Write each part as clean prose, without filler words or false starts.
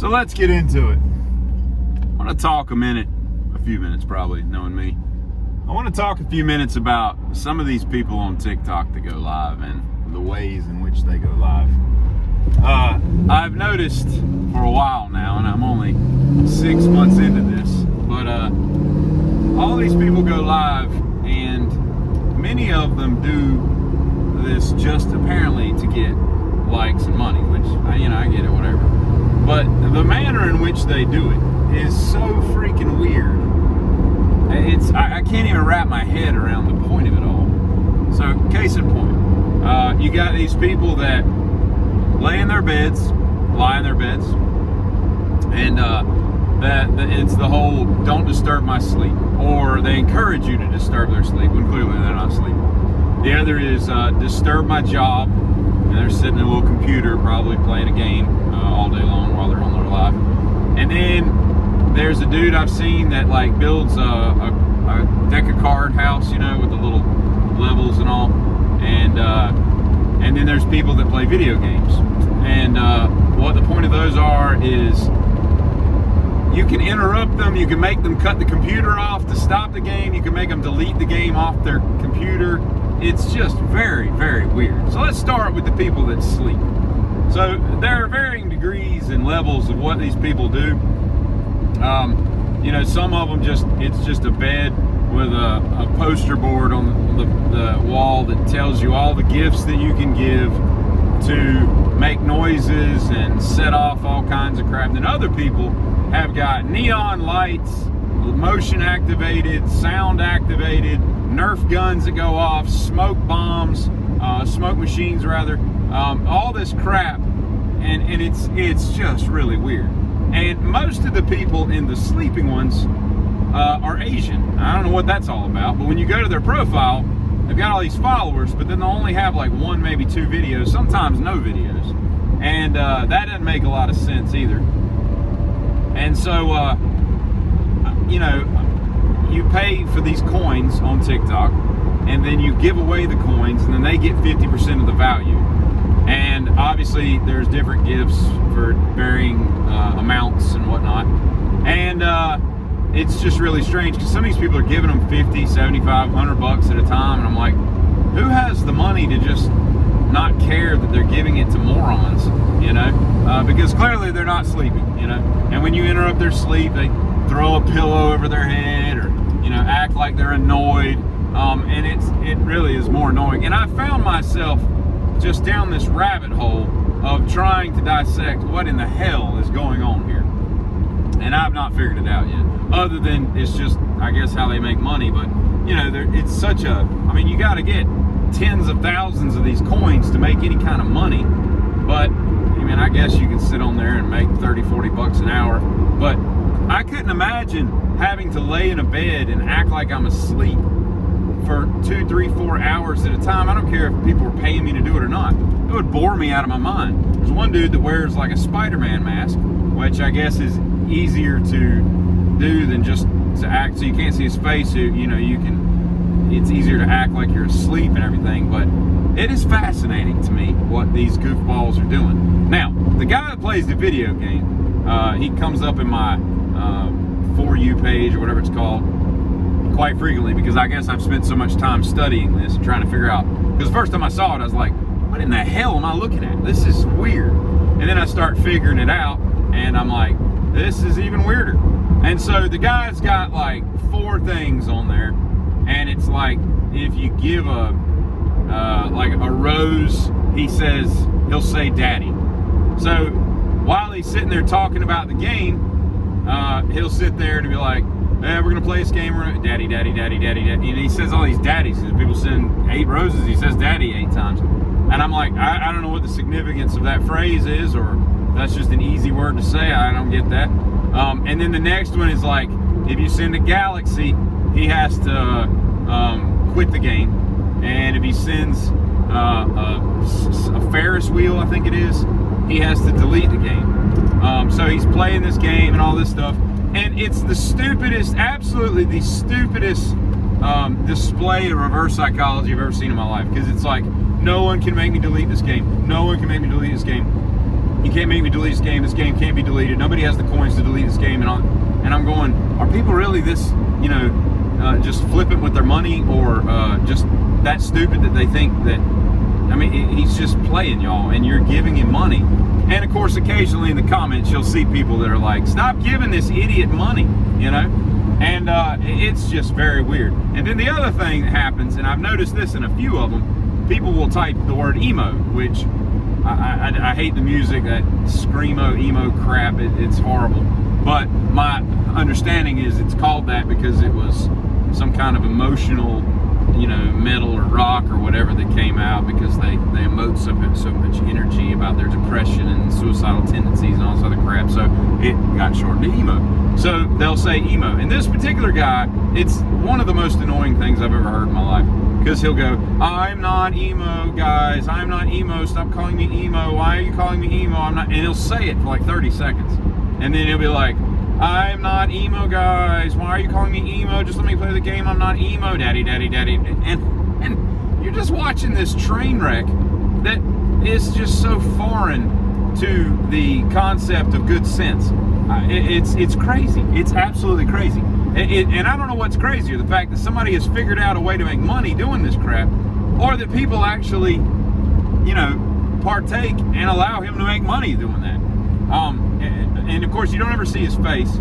So let's get into it. I want to talk a few minutes probably, knowing me. I want to talk a few minutes about some of these people on TikTok that go live and the ways in which they go live. I've noticed for a while now, and I'm only 6 months into this, but all these people go live, and many of them do this just apparently to get likes and money, which I get it, whatever. But the manner in which they do it is so freaking weird. I can't even wrap my head around the point of it all. So, case in point, you got these people that lie in their beds, and it's the whole "don't disturb my sleep," or they encourage you to disturb their sleep when clearly they're not sleeping. The other is disturb my job, and they're sitting at a little computer, probably playing a game all day long while they're on their live. And then there's a dude I've seen that like builds a deck of card house, with the little levels and all, and then there's people that play video games. And what the point of those are is you can interrupt them, you can make them cut the computer off to stop the game, you can make them delete the game off their computer. It's just very, very weird. So let's start with the people that sleep. So there are varying degrees and levels of what these people do. Some of them it's just a bed with a poster board on the wall that tells you all the gifts that you can give to make noises and set off all kinds of crap. Then other people have got neon lights, motion activated, sound activated, Nerf guns that go off, smoke bombs, smoke machines rather, all this crap, and it's just really weird. And most of the people in the sleeping ones are Asian. I don't know what that's all about, but when you go to their profile, they've got all these followers, but then they'll only have like one, maybe two videos, sometimes no videos. And that doesn't make a lot of sense either. And so, you pay for these coins on TikTok, and then you give away the coins, and then they get 50% of the value. And obviously, there's different gifts for varying amounts and whatnot. And it's just really strange because some of these people are giving them 50, 75, 100 bucks at a time, and I'm like, who has the money to just not care that they're giving it to morons, because clearly they're not sleeping, and when you interrupt their sleep, they throw a pillow over their head or, act like they're annoyed, and it really is more annoying. And I found myself just down this rabbit hole of trying to dissect what in the hell is going on here, and I've not figured it out yet, other than it's just, I guess, how they make money. But it's such a, you got to get tens of thousands of these coins to make any kind of money. But I guess you can sit on there and make 30, 40 bucks an hour, but I couldn't imagine having to lay in a bed and act like I'm asleep for 2, 3, 4 hours at a time. I don't care if people are paying me to do it or not. It would bore me out of my mind. There's one dude that wears like a Spider-Man mask, which I guess is easier to do than just to act, so you can't see his face, so it's easier to act like you're asleep and everything. But it is fascinating to me what these goofballs are doing. Now, the guy that plays the video game, he comes up in my For You page or whatever it's called quite frequently, because I guess I've spent so much time studying this and trying to figure out, because the first time I saw it I was like, what in the hell am I looking at? This is weird. And then I start figuring it out and I'm like, this is even weirder. And so the guy's got like 4 things on there, and it's like, if you give a rose, he'll say daddy. So while he's sitting there talking about the game, he'll sit there and be like, we're gonna play this game, daddy, daddy, daddy, daddy, daddy. And he says all these daddies. People send 8 roses, he says daddy 8 times. And I'm like, I don't know what the significance of that phrase is, or that's just an easy word to say. I don't get that. And then the next one is like, if you send a galaxy, he has to quit the game. And if he sends a Ferris wheel, I think it is, he has to delete the game. So he's playing this game and all this stuff. And it's the stupidest, absolutely the stupidest display of reverse psychology I've ever seen in my life. Because it's like, no one can make me delete this game. No one can make me delete this game. you can't make me delete this game can't be deleted, nobody has the coins to delete this game, and I'm going, are people really this, just flippant with their money, or just that stupid that they think that, I mean, he's just playing y'all, and you're giving him money. And of course, occasionally in the comments, you'll see people that are like, stop giving this idiot money, and it's just very weird. And then the other thing that happens, and I've noticed this in a few of them, people will type the word emo, which I hate the music, that screamo, emo crap, it's horrible. But my understanding is it's called that because it was some kind of emotional, metal or rock or whatever that came out, because they emote so much energy about their depression and suicidal tendencies and all this other crap. So it got shortened to emo. So they'll say emo. And this particular guy, it's one of the most annoying things I've ever heard in my life, because he'll go, I'm not emo, guys. I'm not emo. Stop calling me emo. Why are you calling me emo? I'm not. And he'll say it for like 30 seconds. And then he'll be like, I'm not emo, guys. Why are you calling me emo? Just let me play the game. I'm not emo, daddy. And you're just watching this train wreck that is just so foreign to the concept of good sense. It's crazy. It's absolutely crazy. And I don't know what's crazier, the fact that somebody has figured out a way to make money doing this crap, or that people actually, partake and allow him to make money doing that. And of course, you don't ever see his face,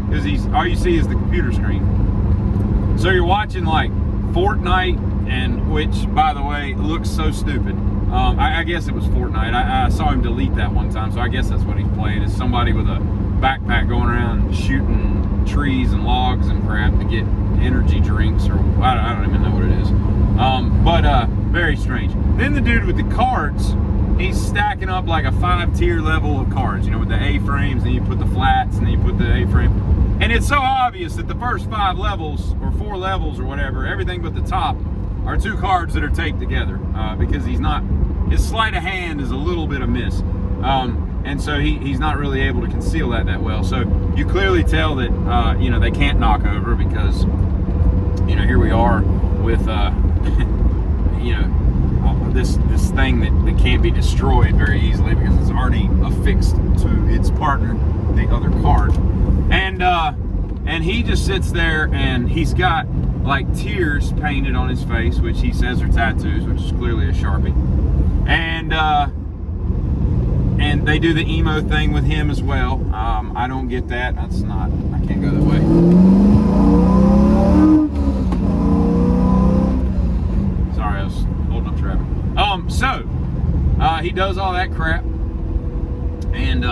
because all you see is the computer screen. So you're watching like Fortnite, and which, by the way, looks so stupid. I guess it was Fortnite. I saw him delete that one time, so I guess that's what he's playing. Is somebody with a backpack going around shooting trees and logs and crap to get energy drinks, or I don't even know what it is. But very strange. Then the dude with the cards, he's stacking up like a 5-tier level of cards, with the A-frames, and you put the flats, and then you put the A-frame. And it's so obvious that the first 5 levels, or 4 levels, or whatever, everything but the top, are 2 cards that are taped together, because his sleight of hand is a little bit amiss. And so he's not really able to conceal that well. So you clearly tell that, they can't knock over, because, here we are with, this thing that can't be destroyed very easily, because it's already affixed to its partner, the other card. And he just sits there, and he's got like tears painted on his face, which he says are tattoos, which is clearly a Sharpie. And they do the emo thing with him as well. I don't get that. I can't go that way. Sorry, I was holding up traffic. So he does all that crap, and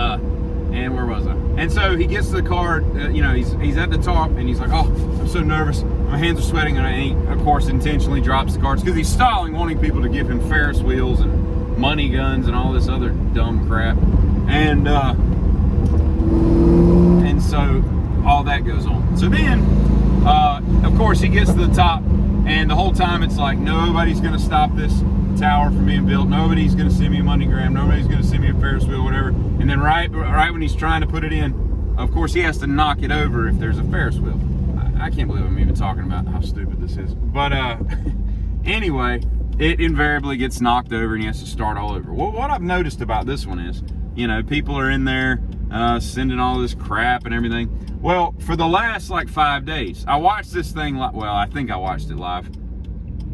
where was I? And so he gets to the card, he's at the top, and he's like, oh, I'm so nervous, my hands are sweating, and he, of course, intentionally drops the cards, because he's stalling, wanting people to give him Ferris wheels and money guns and all this other dumb crap. And so all that goes on. So then, of course, he gets to the top, and the whole time it's like, nobody's going to stop this tower from being built. Nobody's going to send me a MoneyGram. Nobody's going to send me a Ferris wheel, whatever. And then right when he's trying to put it in, of course, he has to knock it over if there's a Ferris wheel. I can't believe I'm even talking about how stupid this is. But anyway, it invariably gets knocked over, and he has to start all over. Well, what I've noticed about this one is, people are in there sending all this crap and everything. Well, for the last like 5 days, I watched this thing, I think I watched it live.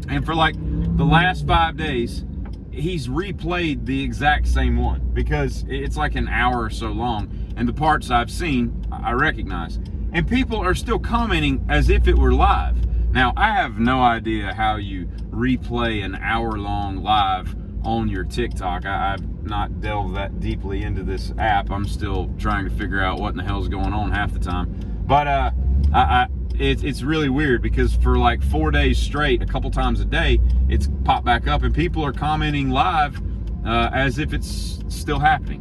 And for like the last 5 days, he's replayed the exact same one, because it's like an hour or so long, and the parts I've seen, I recognize. And people are still commenting as if it were live. Now, I have no idea how you replay an hour-long live on your TikTok. I've not delved that deeply into this app. I'm still trying to figure out what in the hell's going on half the time. But it's really weird, because for like 4 days straight, a couple times a day, it's popped back up, and people are commenting live as if it's still happening.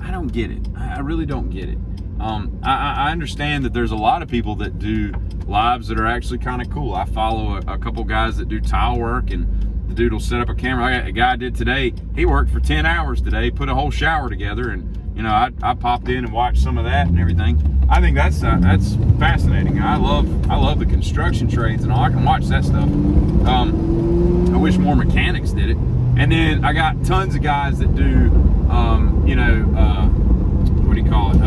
I don't get it. I really don't get it. I understand that there's a lot of people that do lives that are actually kind of cool. I follow a couple guys that do tile work, and the dude will set up a camera. A guy did today. He worked for 10 hours today, put a whole shower together, and I popped in and watched some of that and everything. I think that's fascinating. I love the construction trades and all. I can watch that stuff. I wish more mechanics did it. And then I got tons of guys that do, what do you call it,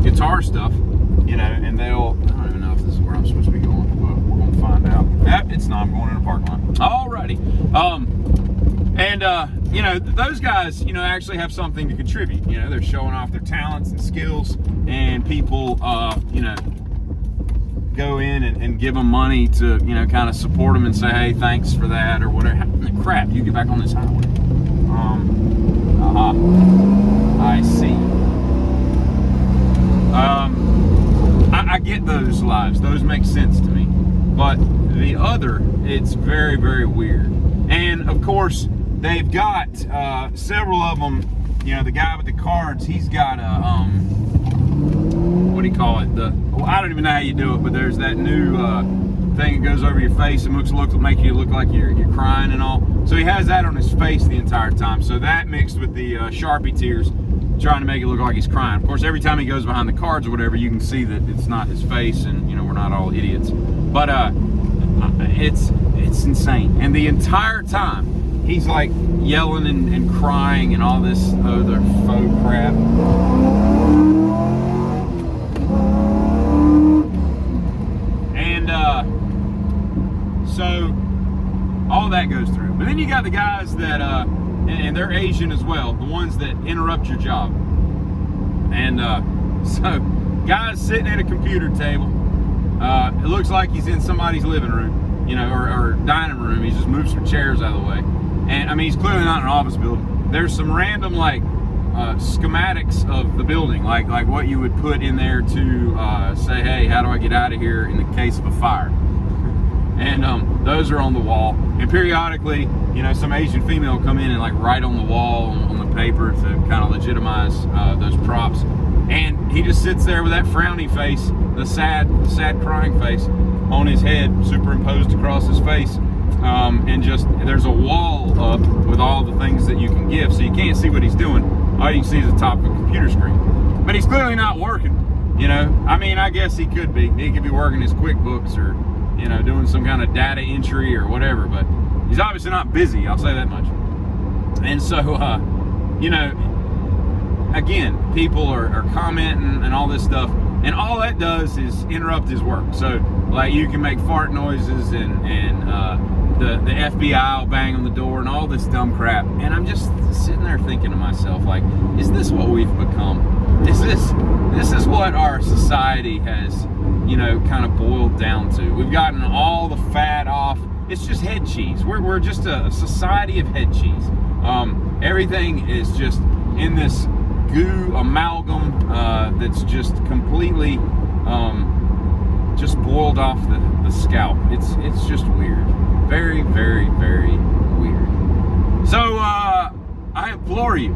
guitar stuff, and they'll, I don't even know if this is where I'm supposed to be going, but we're going to find out. It's not, I'm going in a parking lot. Alrighty. Those guys, actually have something to contribute. They're showing off their talents and skills, and people, go in and give them money to, kind of support them and say, hey, thanks for that or whatever. Crap, you get back on this highway. I see. I get those lives. Those make sense to me. But the other, it's very, very weird. And of course, they've got several of them. The guy with the cards, he's got a what do you call it? I don't even know how you do it, but there's that new thing that goes over your face and make you look like you're crying and all. So he has that on his face the entire time. So that mixed with the Sharpie tears, trying to make it look like he's crying. Of course, every time he goes behind the cards or whatever, you can see that it's not his face, and we're not all idiots. But it's insane. And the entire time, he's like yelling and crying and all this other faux crap. And so all that goes through. But then you got the guys that, and they're Asian as well, the ones that interrupt your job. And so guys sitting at a computer table, it looks like he's in somebody's living room, or dining room. He just moved some chairs out of the way. And I mean, he's clearly not in an office building. There's some random schematics of the building, like what you would put in there to say, hey, how do I get out of here in the case of a fire? And those are on the wall. And periodically, some Asian female will come in and write on the wall on the paper to kind of legitimize those props. And he just sits there with that frowny face, the sad crying face on his head, superimposed across his face. And just, there's a wall up with all the things that you can give, so you can't see what he's doing. All you can see is the top of a computer screen. But he's clearly not working, I mean, I guess he could be. He could be working his QuickBooks or, doing some kind of data entry or whatever, but he's obviously not busy, I'll say that much. And so, again, people are commenting and all this stuff, and all that does is interrupt his work. So, you can make fart noises and the FBI will bang on the door and all this dumb crap. And I'm just sitting there thinking to myself, is this what we've become? Is this what our society has, kind of boiled down to? We've gotten all the fat off. It's just head cheese. We're just a society of head cheese. Everything is just in this goo amalgam that's just completely just boiled off the scalp. It's just weird. Very, very, very weird. So I implore you,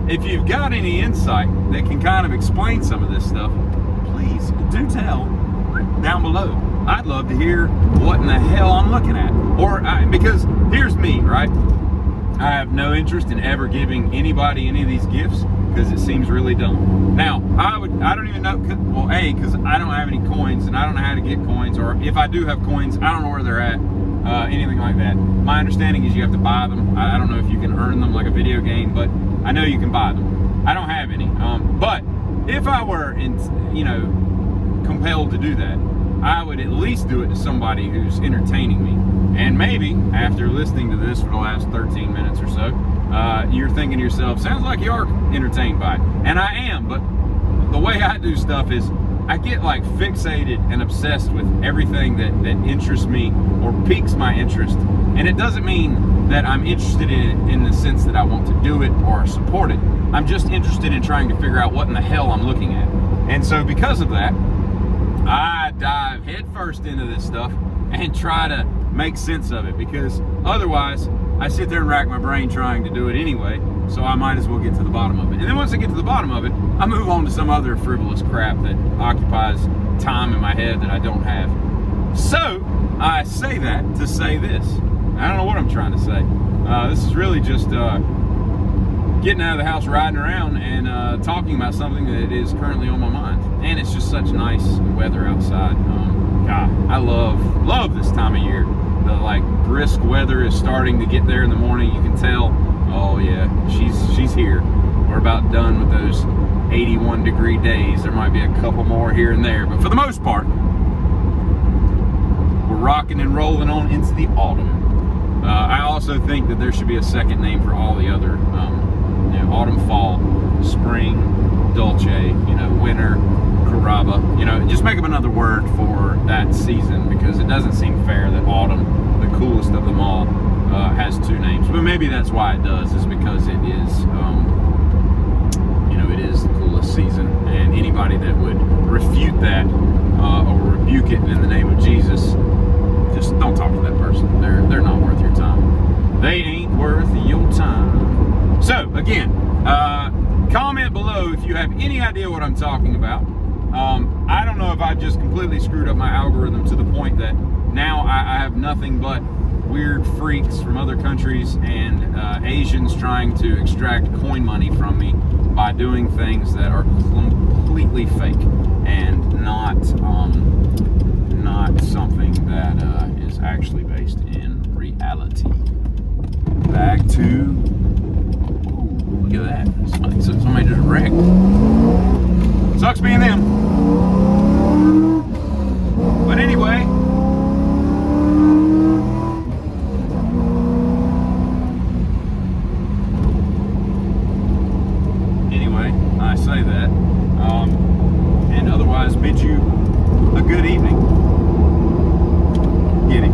if you've got any insight that can kind of explain some of this stuff, please do tell down below. I'd love to hear what in the hell I'm looking at. Because here's me, right? I have no interest in ever giving anybody any of these gifts because it seems really dumb. Now, I don't even know, well, because I don't have any coins and I don't know how to get coins, or if I do have coins, I don't know where they're at, anything like that. My understanding is you have to buy them. I don't know if you can earn them like a video game, but I know you can buy them. I don't have any. But if I were, compelled to do that, I would at least do it to somebody who's entertaining me. And maybe after listening to this for the last 13 minutes or so, you're thinking to yourself, sounds like you are entertained by it. And I am, but the way I do stuff is I get fixated and obsessed with everything that interests me or piques my interest. And it doesn't mean that I'm interested in it in the sense that I want to do it or support it. I'm just interested in trying to figure out what in the hell I'm looking at. And so because of that, I dive headfirst into this stuff and try to make sense of it, because otherwise I sit there and rack my brain trying to do it anyway, so I might as well get to the bottom of it. And then once I get to the bottom of it, I move on to some other frivolous crap that occupies time in my head that I don't have. So I say that to say this. I don't know what I'm trying to say. This is really just getting out of the house, riding around, and talking about something that is currently on my mind. And it's just such nice weather outside. God, I love this time of year. the like brisk weather is starting to get there in the morning, you can tell, oh yeah, she's here. We're about done with those 81 degree days. There might be a couple more here and there, but for the most part, we're rocking and rolling on into the autumn. I also think that there should be a second name for all the other, autumn, fall, spring, dolce, winter, caraba. Just make up another word for that season, because it doesn't seem fair that autumn, the coolest of them all, has two names. But maybe that's why it does, is because it is, it is the coolest season. And anybody that would refute that or rebuke it in the name of Jesus, just don't talk to that person. They're not worth your time. They ain't worth your time. So again, comment below if you have any idea what I'm talking about. I don't know if I've just completely screwed up my algorithm to the point that now I have nothing but weird freaks from other countries and Asians trying to extract coin money from me by doing things that are completely fake and not something that is actually based in reality. Back to, look at that, somebody just wrecked. Sucks being them. But anyway, I say that, and otherwise bid you a good evening. Get it.